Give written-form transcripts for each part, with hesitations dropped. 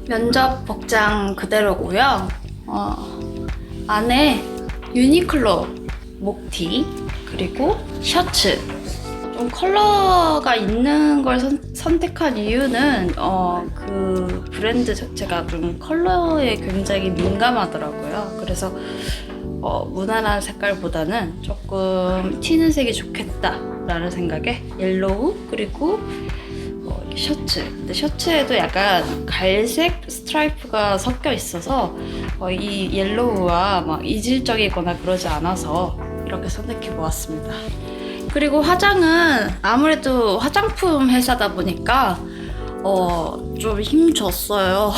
면접 복장 그대로고요. 안에 유니클로 목티 그리고 셔츠. 좀 컬러가 있는 걸 선택한 이유는 그 브랜드 자체가 좀 컬러에 굉장히 민감하더라고요. 그래서 무난한 색깔보다는 조금 튀는 색이 좋겠다라는 생각에 옐로우 그리고 셔츠. 근데 셔츠에도 약간 갈색 스트라이프가 섞여 있어서 이 옐로우와 막 이질적이거나 그러지 않아서 이렇게 선택해 보았습니다. 그리고 화장은 아무래도 화장품 회사다 보니까 좀 힘줬어요.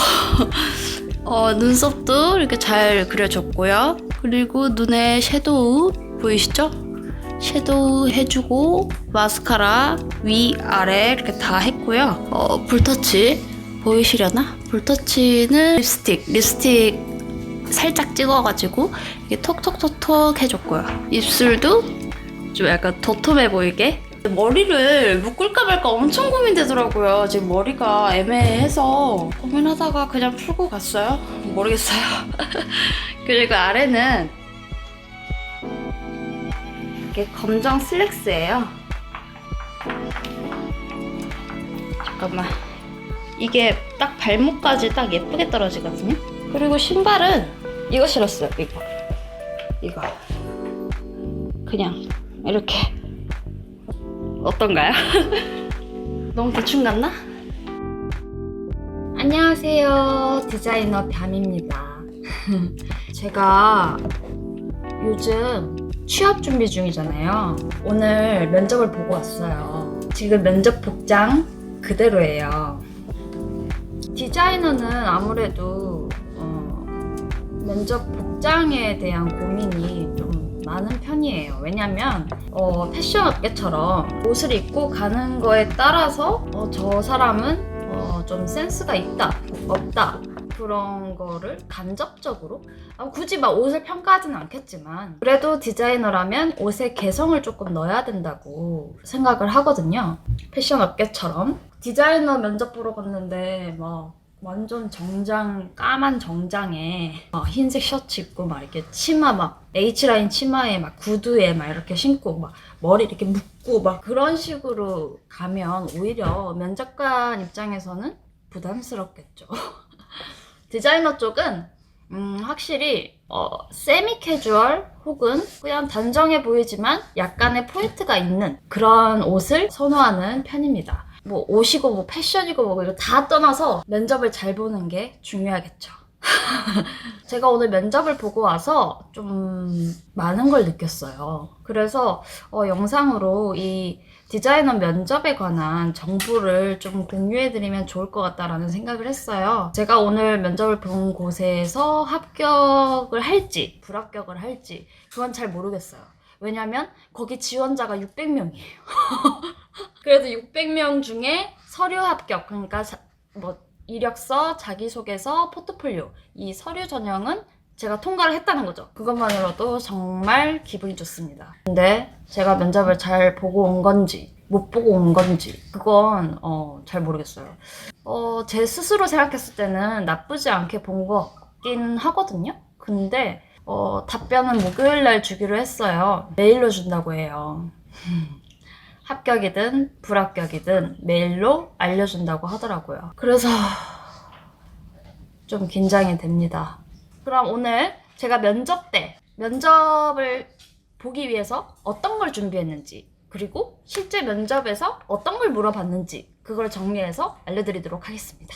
눈썹도 이렇게 잘 그려줬고요. 그리고 눈에 섀도우 보이시죠? 섀도우 해주고 마스카라 위아래 이렇게 다 했고요. 볼터치 보이시려나? 볼터치는 립스틱 살짝 찍어가지고 이렇게 톡톡톡톡 해줬고요. 입술도 좀 약간 도톰해 보이게. 머리를 묶을까 말까 엄청 고민되더라고요. 지금 머리가 애매해서 고민하다가 그냥 풀고 갔어요. 모르겠어요. 그리고 아래는 이게 검정 슬랙스예요. 잠깐만. 이게 딱 발목까지 딱 예쁘게 떨어지거든요. 그리고 신발은 이거 신었어요. 이거. 그냥 이렇게. 어떤가요? 너무 대충 같나? 안녕하세요. 디자이너 뺨입니다. 제가 요즘 취업 준비 중이잖아요. 오늘 면접을 보고 왔어요. 지금 면접 복장 그대로예요. 디자이너는 아무래도 면접 복장에 대한 고민이 좀 많은 편이에요. 왜냐면 패션 업계처럼 옷을 입고 가는 거에 따라서 저 사람은 좀 센스가 있다, 없다 그런 거를 간접적으로 굳이 막 옷을 평가하지는 않겠지만 그래도 디자이너라면 옷에 개성을 조금 넣어야 된다고 생각을 하거든요. 패션 업계처럼 디자이너 면접 보러 갔는데 막 완전 정장, 까만 정장에 흰색 셔츠 입고 막 이렇게 치마 막 H라인 치마에 막 구두에 막 이렇게 신고 막 머리 이렇게 묶고 막 그런 식으로 가면 오히려 면접관 입장에서는 부담스럽겠죠. 디자이너 쪽은 확실히 세미 캐주얼 혹은 그냥 단정해 보이지만 약간의 포인트가 있는 그런 옷을 선호하는 편입니다. 뭐 옷이고 뭐 패션이고 뭐 이거 다 떠나서 면접을 잘 보는 게 중요하겠죠. 제가 오늘 면접을 보고 와서 좀 많은 걸 느꼈어요. 그래서 영상으로 이 디자이너 면접에 관한 정보를 좀 공유해드리면 좋을 것 같다라는 생각을 했어요. 제가 오늘 면접을 본 곳에서 합격을 할지 불합격을 할지 그건 잘 모르겠어요. 왜냐면 거기 지원자가 600명이에요. 그래도 600명 중에 서류 합격, 그러니까 뭐 이력서, 자기소개서, 포트폴리오 이 서류 전형은 제가 통과를 했다는 거죠. 그것만으로도 정말 기분이 좋습니다. 근데 제가 면접을 잘 보고 온 건지 못 보고 온 건지 그건 잘 모르겠어요. 제 스스로 생각했을 때는 나쁘지 않게 본 것 같긴 하거든요. 근데 답변은 목요일날 주기로 했어요. 메일로 준다고 해요. 합격이든 불합격이든 메일로 알려준다고 하더라고요. 그래서 좀 긴장이 됩니다. 그럼 오늘 제가 면접 때 면접을 보기 위해서 어떤 걸 준비했는지 그리고 실제 면접에서 어떤 걸 물어봤는지 그걸 정리해서 알려드리도록 하겠습니다.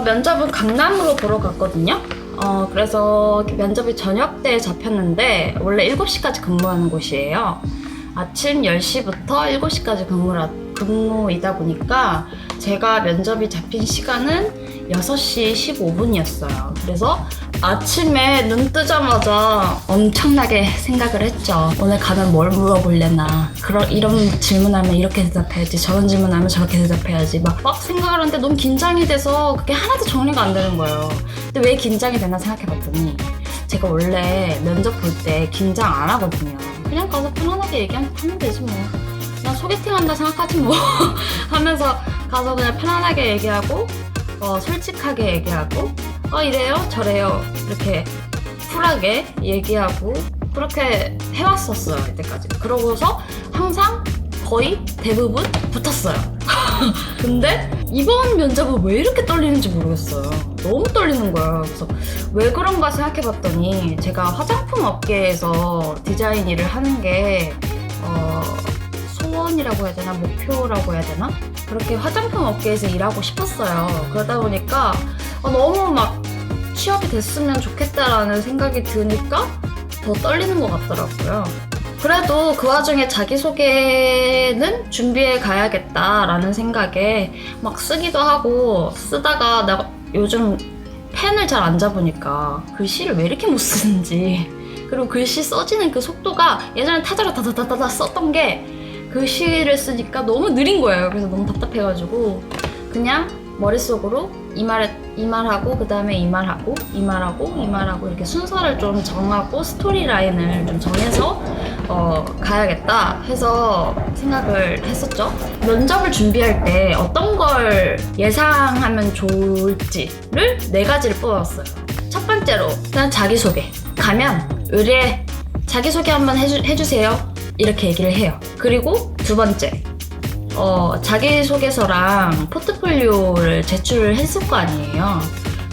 면접은 강남으로 보러 갔거든요. 그래서 면접이 저녁 때 잡혔는데 원래 7시까지 근무하는 곳이에요. 아침 10시부터 7시까지 근무이다 보니까 제가 면접이 잡힌 시간은 6시 15분이었어요. 그래서 아침에 눈 뜨자마자 엄청나게 생각을 했죠. 오늘 가면 뭘 물어볼래나. 이런 질문하면 이렇게 대답해야지. 저런 질문하면 저렇게 대답해야지. 막 생각을 하는데 너무 긴장이 돼서 그게 하나도 정리가 안 되는 거예요. 근데 왜 긴장이 되나 생각해봤더니 제가 원래 면접 볼 때 긴장 안 하거든요. 그냥 가서 편안하게 얘기하면 되지 뭐. 그냥 소개팅 한다 생각하지 뭐. 하면서 가서 그냥 편안하게 얘기하고 솔직하게 얘기하고 이래요 저래요 이렇게 쿨하게 얘기하고 그렇게 해왔었어요 이때까지. 그러고서 항상 거의 대부분 붙었어요. 근데 이번 면접은 왜 이렇게 떨리는지 모르겠어요. 너무 떨리는 거예요. 그래서 왜 그런가 생각해봤더니 제가 화장품 업계에서 디자인 일을 하는 게 소원이라고 해야 되나 목표라고 해야 되나 그렇게 화장품 업계에서 일하고 싶었어요. 그러다 보니까 너무 막 취업이 됐으면 좋겠다라는 생각이 드니까 더 떨리는 것 같더라고요. 그래도 그 와중에 자기소개는 준비해 가야겠다라는 생각에 막 쓰기도 하고 쓰다가 내가 요즘 펜을 잘 안 잡으니까 글씨를 왜 이렇게 못 쓰는지 그리고 글씨 써지는 그 속도가 예전에 타자로 다다다다다 썼던 게 글씨를 쓰니까 너무 느린 거예요. 그래서 너무 답답해가지고 그냥 머릿속으로 이 말하고 그 다음에 이 말하고 이 말하고 이렇게 순서를 좀 정하고 스토리라인을 좀 정해서 가야겠다 해서 생각을 했었죠. 면접을 준비할 때 어떤 걸 예상하면 좋을지를 4가지를 뽑았어요. 첫 번째로 그냥 자기소개. 가면 의뢰 자기소개 한번 해주세요 이렇게 얘기를 해요. 그리고 두 번째 자기소개서랑 포트폴리오를 제출을 했을 거 아니에요.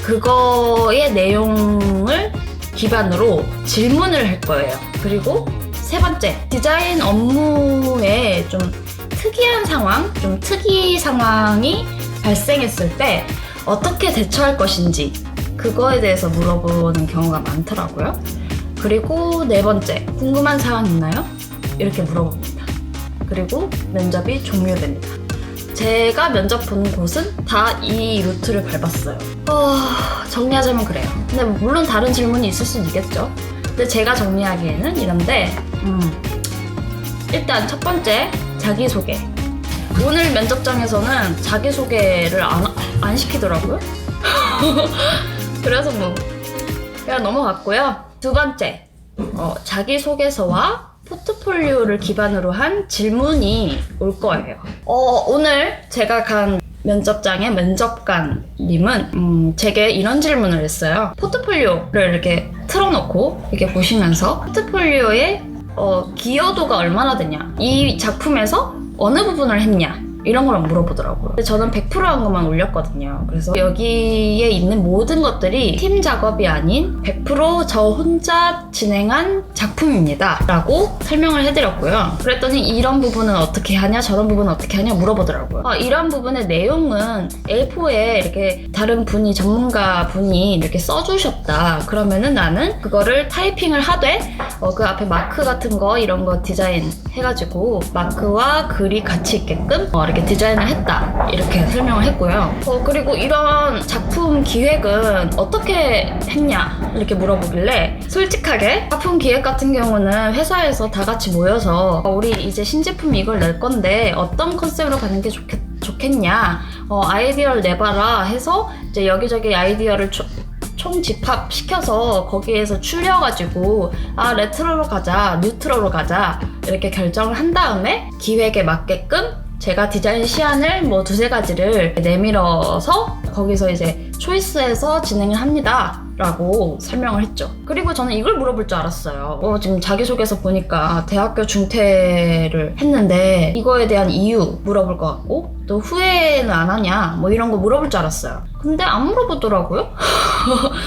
그거의 내용을 기반으로 질문을 할 거예요. 그리고 세 번째, 디자인 업무에 좀 특이한 상황, 좀 특이 상황이 발생했을 때 어떻게 대처할 것인지 그거에 대해서 물어보는 경우가 많더라고요. 그리고 네 번째, 궁금한 사항 있나요? 이렇게 물어봅니다. 그리고 면접이 종료됩니다. 제가 면접 본 곳은 다 이 루트를 밟았어요. 정리하자면 그래요. 근데 물론 다른 질문이 있을 수는 있겠죠. 근데 제가 정리하기에는 이런데 일단 첫 번째, 자기소개. 오늘 면접장에서는 자기소개를 안 시키더라고요. 그래서 그냥 넘어갔고요. 두 번째, 자기소개서와 포트폴리오를 기반으로 한 질문이 올 거예요. 오늘 제가 간 면접장의 면접관님은 제게 이런 질문을 했어요. 포트폴리오를 이렇게 틀어놓고 이렇게 보시면서 포트폴리오의 기여도가 얼마나 되냐, 이 작품에서 어느 부분을 했냐 이런 걸 물어보더라고요. 근데 저는 100%한 것만 올렸거든요. 그래서 여기에 있는 모든 것들이 팀 작업이 아닌 100% 저 혼자 진행한 작품입니다 라고 설명을 해드렸고요. 그랬더니 이런 부분은 어떻게 하냐 저런 부분은 어떻게 하냐 물어보더라고요. 이런 부분의 내용은 A4에 이렇게 다른 분이 전문가 분이 이렇게 써주셨다. 그러면은 나는 그거를 타이핑을 하되 그 앞에 마크 같은 거 이런 거 디자인 해가지고 마크와 글이 같이 있게끔 이렇게 디자인을 했다 이렇게 설명을 했고요. 그리고 이런 작품 기획은 어떻게 했냐 이렇게 물어보길래 솔직하게 작품 기획 같은 경우는 회사에서 다 같이 모여서 우리 이제 신제품 이걸 낼 건데 어떤 컨셉으로 가는 게 좋겠냐 아이디어를 내봐라 해서 이제 여기저기 아이디어를 총집합시켜서 거기에서 추려가지고 레트로로 가자 뉴트로로 가자 이렇게 결정을 한 다음에 기획에 맞게끔 제가 디자인 시안을 2-3가지를 내밀어서 거기서 이제 초이스해서 진행을 합니다 라고 설명을 했죠. 그리고 저는 이걸 물어볼 줄 알았어요. 지금 자기소개서 보니까 대학교 중퇴를 했는데 이거에 대한 이유 물어볼 것 같고 또 후회는 안 하냐 이런 거 물어볼 줄 알았어요. 근데 안 물어보더라고요.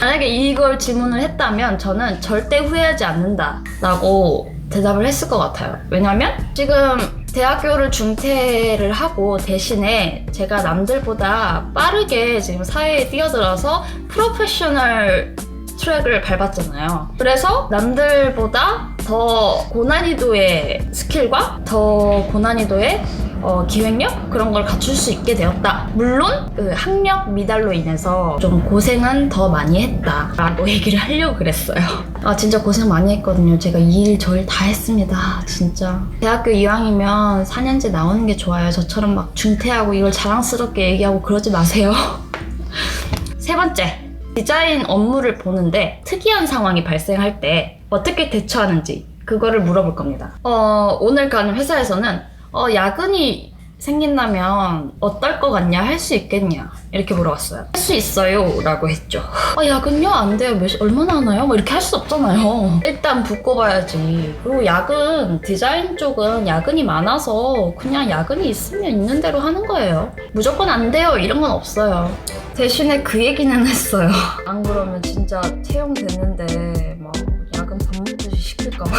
만약에 이걸 질문을 했다면 저는 절대 후회하지 않는다 라고 대답을 했을 것 같아요. 왜냐면 지금 대학교를 중퇴를 하고 대신에 제가 남들보다 빠르게 지금 사회에 뛰어들어서 프로페셔널 트랙을 밟았잖아요. 그래서 남들보다 더 고난이도의 스킬과 더 고난이도의 기획력? 그런 걸 갖출 수 있게 되었다. 물론 그 학력 미달로 인해서 좀 고생은 더 많이 했다 라고 얘기를 하려고 그랬어요. 진짜 고생 많이 했거든요. 제가 이 일 저 일 다 했습니다. 진짜 대학교 이왕이면 4년제 나오는 게 좋아요. 저처럼 막 중퇴하고 이걸 자랑스럽게 얘기하고 그러지 마세요. 세 번째, 디자인 업무를 보는데 특이한 상황이 발생할 때 어떻게 대처하는지 그거를 물어볼 겁니다. 오늘 가는 회사에서는 야근이 생긴다면 어떨 것 같냐? 할 수 있겠냐? 이렇게 물어봤어요. 할 수 있어요 라고 했죠. 야근요? 안 돼요. 얼마나 하나요? 뭐 이렇게 할 수 없잖아요. 일단 붙고 봐야지. 그리고 야근, 디자인 쪽은 야근이 많아서 그냥 야근이 있으면 있는 대로 하는 거예요. 무조건 안 돼요 이런 건 없어요. 대신에 그 얘기는 했어요. 안 그러면 진짜 채용됐는데 막 야근 밥 먹듯이 시킬까봐.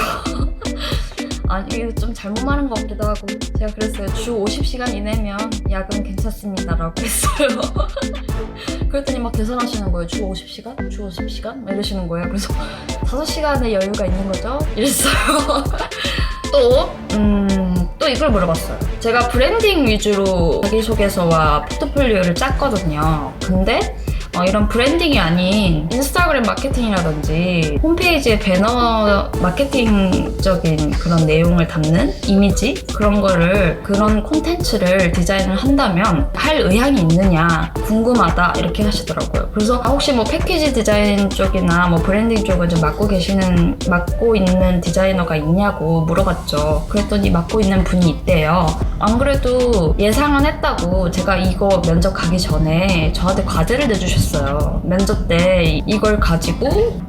아니 이거 좀 잘못 말한 것 같기도 하고 제가 그랬어요. 주 50시간 이내면 야근 괜찮습니다 라고 했어요. 그랬더니 막 계산하시는 거예요. 주 50시간? 주 50시간? 막 이러시는 거예요. 그래서 5시간의 여유가 있는 거죠? 이랬어요. 또 이걸 물어봤어요. 제가 브랜딩 위주로 자기소개서와 포트폴리오를 짰거든요. 근데 이런 브랜딩이 아닌 인스타그램 마케팅이라든지 홈페이지에 배너 마케팅적인 그런 내용을 담는 이미지 그런 콘텐츠를 디자인을 한다면 할 의향이 있느냐 궁금하다 이렇게 하시더라고요. 그래서 혹시 뭐 패키지 디자인 쪽이나 뭐 브랜딩 쪽을 좀 맡고 있는 디자이너가 있냐고 물어봤죠. 그랬더니 맡고 있는 분이 있대요. 안 그래도 예상은 했다고 제가 이거 면접 가기 전에 저한테 과제를 내주셨어요. 면접 때 이걸 가지고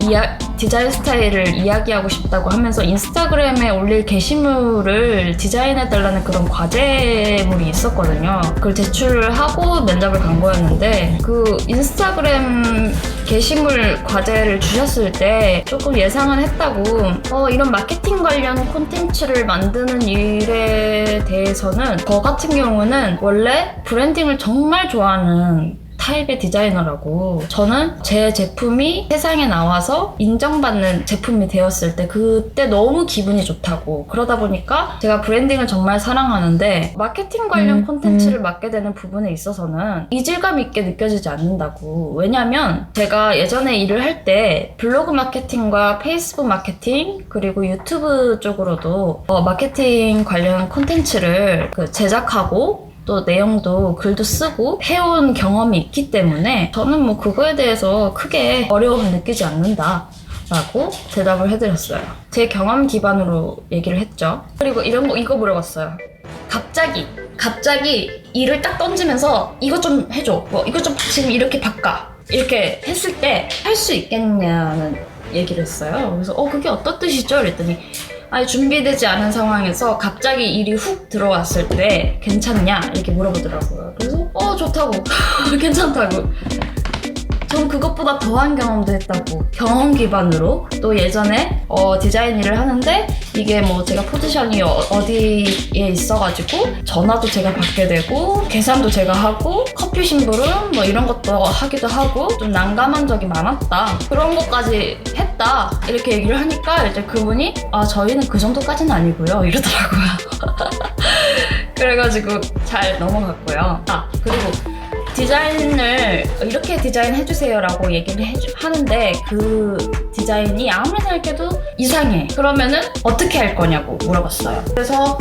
디자인 스타일을 이야기하고 싶다고 하면서 인스타그램에 올릴 게시물을 디자인해달라는 그런 과제물이 있었거든요. 그걸 제출을 하고 면접을 간 거였는데 그 인스타그램 게시물 과제를 주셨을 때 조금 예상은 했다고 이런 마케팅 관련 콘텐츠를 만드는 일에 대해서는 저 같은 경우는 원래 브랜딩을 정말 좋아하는 타입의 디자이너라고 저는 제 제품이 세상에 나와서 인정받는 제품이 되었을 때 그때 너무 기분이 좋다고 그러다 보니까 제가 브랜딩을 정말 사랑하는데 마케팅 관련 콘텐츠를 맡게 되는 부분에 있어서는 이질감 있게 느껴지지 않는다고. 왜냐면 제가 예전에 일을 할 때 블로그 마케팅과 페이스북 마케팅 그리고 유튜브 쪽으로도 마케팅 관련 콘텐츠를 제작하고 또 내용도 글도 쓰고 해온 경험이 있기 때문에 저는 뭐 그거에 대해서 크게 어려움을 느끼지 않는다 라고 대답을 해드렸어요. 제 경험 기반으로 얘기를 했죠. 그리고 이거 물어봤어요. 갑자기 일을 딱 던지면서 이것 좀 해줘, 뭐 이것 좀 지금 이렇게 바꿔 이렇게 했을 때 할 수 있겠냐는 얘기를 했어요. 그래서 그게 어떤 뜻이죠? 그랬더니 준비되지 않은 상황에서 갑자기 일이 훅 들어왔을 때 괜찮냐? 이렇게 물어보더라고요. 그래서 좋다고 괜찮다고. 전 그것보다 더한 경험도 했다고. 경험 기반으로 또 예전에 디자인 일을 하는데 이게 뭐 제가 포지션이 어디에 있어가지고 전화도 제가 받게 되고 계산도 제가 하고 커피 심부름 뭐 이런 것도 하기도 하고 좀 난감한 적이 많았다. 그런 것까지 했다. 이렇게 얘기를 하니까 이제 그분이 저희는 그 정도까지는 아니고요 이러더라고요. 그래가지고 잘 넘어갔고요. 그리고 디자인을 이렇게 디자인해주세요 라고 얘기를 하는데 그 디자인이 아무리 생각해도 이상해. 그러면은 어떻게 할 거냐고 물어봤어요. 그래서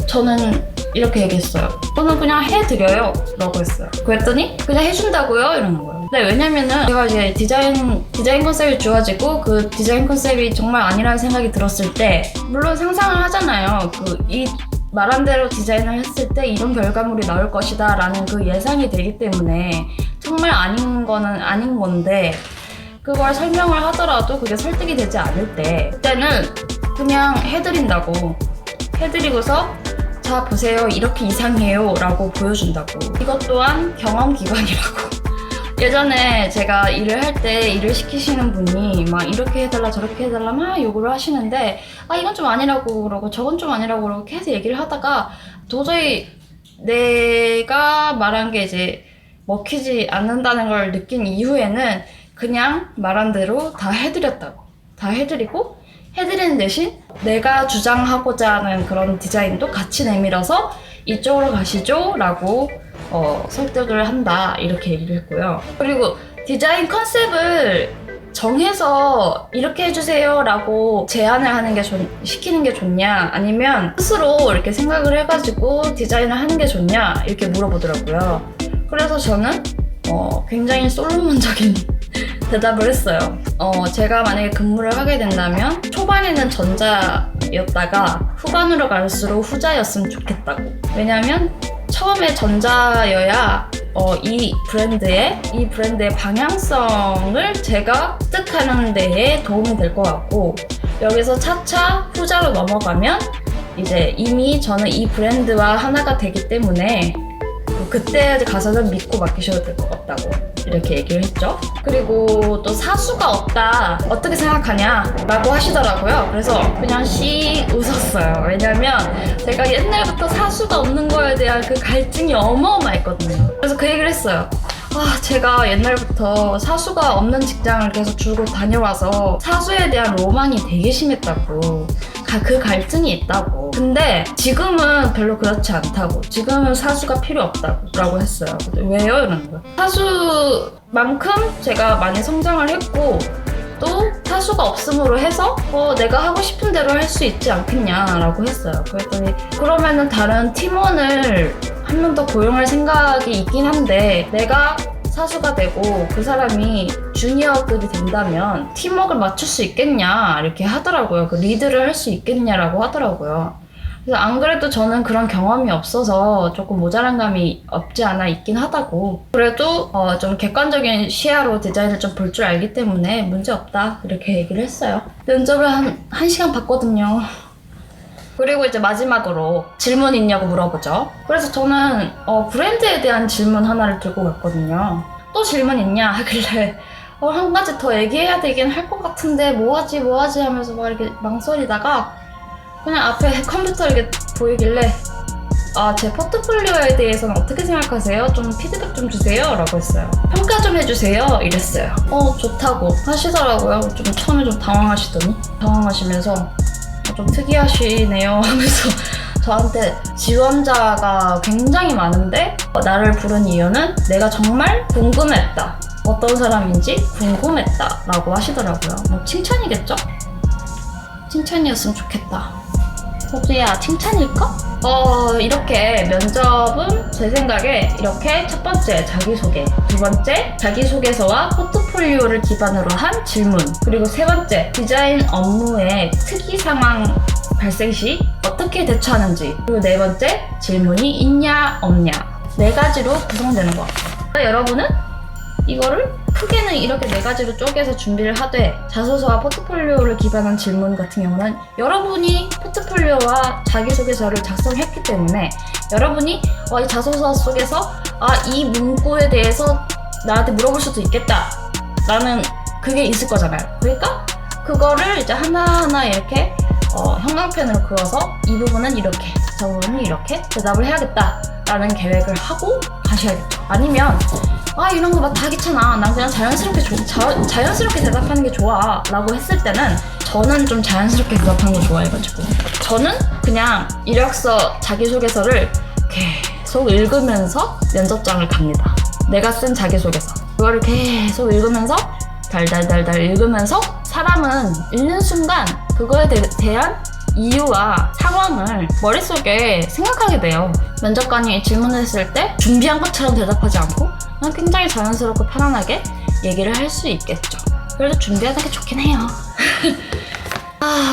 저는 이렇게 얘기했어요. 저는 그냥 해드려요 라고 했어요. 그랬더니 그냥 해준다고요? 이러는 거예요. 네, 왜냐면은 제가 이제 디자인 컨셉이 주어지고 그 디자인 컨셉이 정말 아니라는 생각이 들었을 때 물론 상상을 하잖아요. 이 말한 대로 디자인을 했을 때 이런 결과물이 나올 것이다 라는 그 예상이 되기 때문에 정말 아닌 거는 아닌 건데 그걸 설명을 하더라도 그게 설득이 되지 않을 때 그때는 그냥 해드린다고. 해드리고서 자 보세요 이렇게 이상해요 라고 보여준다고. 이것 또한 경험 기반이라고. 예전에 제가 일을 할 때 일을 시키시는 분이 막 이렇게 해달라 저렇게 해달라 막 요구를 하시는데 이건 좀 아니라고 그러고 저건 좀 아니라고 그러고 계속 얘기를 하다가 도저히 내가 말한 게 이제 먹히지 않는다는 걸 느낀 이후에는 그냥 말한 대로 다 해드렸다고. 다 해드리고 해드리는 대신 내가 주장하고자 하는 그런 디자인도 같이 내밀어서 이쪽으로 가시죠 라고 설득을 한다 이렇게 얘기를 했고요. 그리고 디자인 컨셉을 정해서 이렇게 해주세요 라고 제안을 하는 게 시키는 게 좋냐 아니면 스스로 이렇게 생각을 해가지고 디자인을 하는 게 좋냐 이렇게 물어보더라고요. 그래서 저는 굉장히 솔로몬적인 대답을 했어요. 제가 만약에 근무를 하게 된다면 초반에는 전자였다가 후반으로 갈수록 후자였으면 좋겠다고. 왜냐면 처음에 전자여야 이 브랜드의 방향성을 제가 습득하는 데에 도움이 될 것 같고, 여기서 차차 후자로 넘어가면 이제 이미 저는 이 브랜드와 하나가 되기 때문에 그때 가서는 믿고 맡기셔도 될 것 같다고 이렇게 얘기를 했죠. 그리고 또 사수가 없다 어떻게 생각하냐 라고 하시더라고요. 그래서 그냥 씩 웃었어요. 왜냐면 제가 옛날부터 사수가 없는 거에 대한 그 갈증이 어마어마했거든요. 그래서 그 얘기를 했어요. 제가 옛날부터 사수가 없는 직장을 계속 줄곧 다녀와서 사수에 대한 로망이 되게 심했다고, 그 갈증이 있다고. 근데 지금은 별로 그렇지 않다고, 지금은 사수가 필요 없다고 라고 했어요. 왜요? 이러는 거예요. 사수만큼 제가 많이 성장을 했고, 또 사수가 없음으로 해서 내가 하고 싶은 대로 할 수 있지 않겠냐라고 했어요. 그랬더니 그러면은 다른 팀원을 한 명 더 고용할 생각이 있긴 한데, 내가 사수가 되고 그 사람이 주니어급이 된다면 팀워크를 맞출 수 있겠냐 이렇게 하더라고요. 그 리드를 할 수 있겠냐라고 하더라고요. 그래서 안 그래도 저는 그런 경험이 없어서 조금 모자란 감이 없지 않아 있긴 하다고, 그래도 좀 객관적인 시야로 디자인을 좀 볼 줄 알기 때문에 문제 없다 이렇게 얘기를 했어요. 면접을 한 1시간 봤거든요. 그리고 이제 마지막으로 질문 있냐고 물어보죠. 그래서 저는 브랜드에 대한 질문 하나를 들고 갔거든요. 또 질문 있냐 하길래 한 가지 더 얘기해야 되긴 할 것 같은데 뭐하지 하면서 막 이렇게 망설이다가 그냥 앞에 컴퓨터 이렇게 보이길래 제 포트폴리오에 대해서는 어떻게 생각하세요? 좀 피드백 좀 주세요 라고 했어요. 평가 좀 해주세요 이랬어요. 좋다고 하시더라고요. 좀 처음에 좀 당황하시면서 좀 특이하시네요 하면서 저한테 지원자가 굉장히 많은데 나를 부른 이유는 내가 정말 궁금했다, 어떤 사람인지 궁금했다 라고 하시더라고요. 뭐 칭찬이겠죠? 칭찬이었으면 좋겠다. 호주야, 칭찬일까? 이렇게 면접은 제 생각에 이렇게 첫 번째 자기소개, 두 번째 자기소개서와 포트폴리오를 기반으로 한 질문, 그리고 세 번째 디자인 업무의 특이 상황 발생 시 어떻게 대처하는지, 그리고 네 번째 질문이 있냐 없냐, 네 가지로 구성되는 것 같아요. 여러분은 이거를 크게는 이렇게 네 가지로 쪼개서 준비를 하되, 자소서와 포트폴리오를 기반한 질문 같은 경우는 여러분이 포트폴리오와 자기소개서를 작성했기 때문에 여러분이 이 자소서 속에서 이 문구에 대해서 나한테 물어볼 수도 있겠다 라는 그게 있을 거잖아요. 그러니까 그거를 이제 하나하나 이렇게 형광펜으로 그어서 이 부분은 이렇게, 저 부분은 이렇게 대답을 해야겠다 라는 계획을 하고 가셔야겠죠. 아니면 이런 거 막 다 귀찮아, 난 그냥 자연스럽게 대답하는 게 좋아 라고 했을 때는, 저는 좀 자연스럽게 대답하는 거 좋아해가지고 저는 그냥 이력서 자기소개서를 계속 읽으면서 면접장을 갑니다. 내가 쓴 자기소개서 그거를 계속 읽으면서 달달달달 읽으면서, 사람은 읽는 순간 그거에 대한 이유와 상황을 머릿속에 생각하게 돼요. 면접관이 질문을 했을 때 준비한 것처럼 대답하지 않고 그냥 굉장히 자연스럽고 편안하게 얘기를 할 수 있겠죠. 그래도 준비하는 게 좋긴 해요.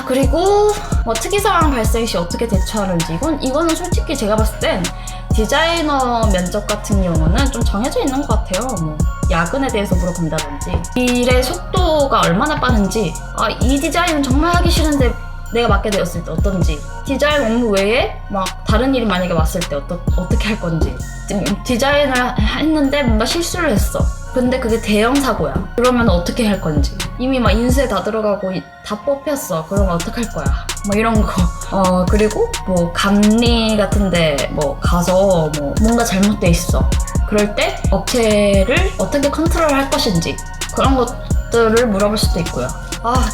그리고 특이 상황 발생 시 어떻게 대처하는지, 이거는 솔직히 제가 봤을 땐 디자이너 면접 같은 경우는 좀 정해져 있는 것 같아요. 야근에 대해서 물어본다든지, 일의 속도가 얼마나 빠른지, 이 디자인은 정말 하기 싫은데 내가 맡게 되었을 때 어떤지, 디자인 업무 외에 막 다른 일이 만약에 왔을 때 어떻게 할 건지, 디자인을 했는데 뭔가 실수를 했어. 근데 그게 대형 사고야. 그러면 어떻게 할 건지, 이미 막 인쇄 다 들어가고 다 뽑혔어. 그러면 어떡할 거야? 이런 거. 그리고 감리 같은데 가서 뭔가 잘못돼 있어. 그럴 때 업체를 어떻게 컨트롤 할 것인지, 그런 것들을 물어볼 수도 있고요.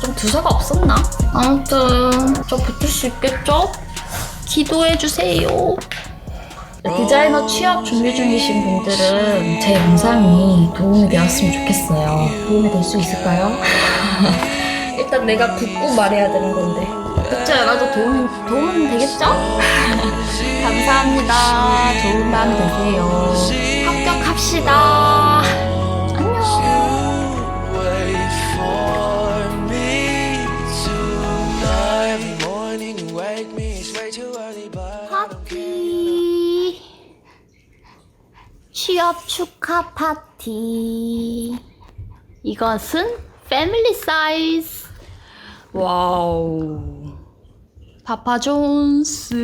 좀 두서가 없었나? 아무튼 저 붙을 수 있겠죠? 기도해주세요. 디자이너 취업 준비 중이신 분들은 제 영상이 도움이 되었으면 좋겠어요. 도움이 될 수 있을까요? 일단 내가 붙고 말해야 되는 건데, 그쵸? 여가도 도움은 되겠죠? 감사합니다. 좋은 밤 되세요. 합격합시다. 안녕. 하피 취업 축하 파티. 이것은 패밀리 사이즈. 와우. 파파존스.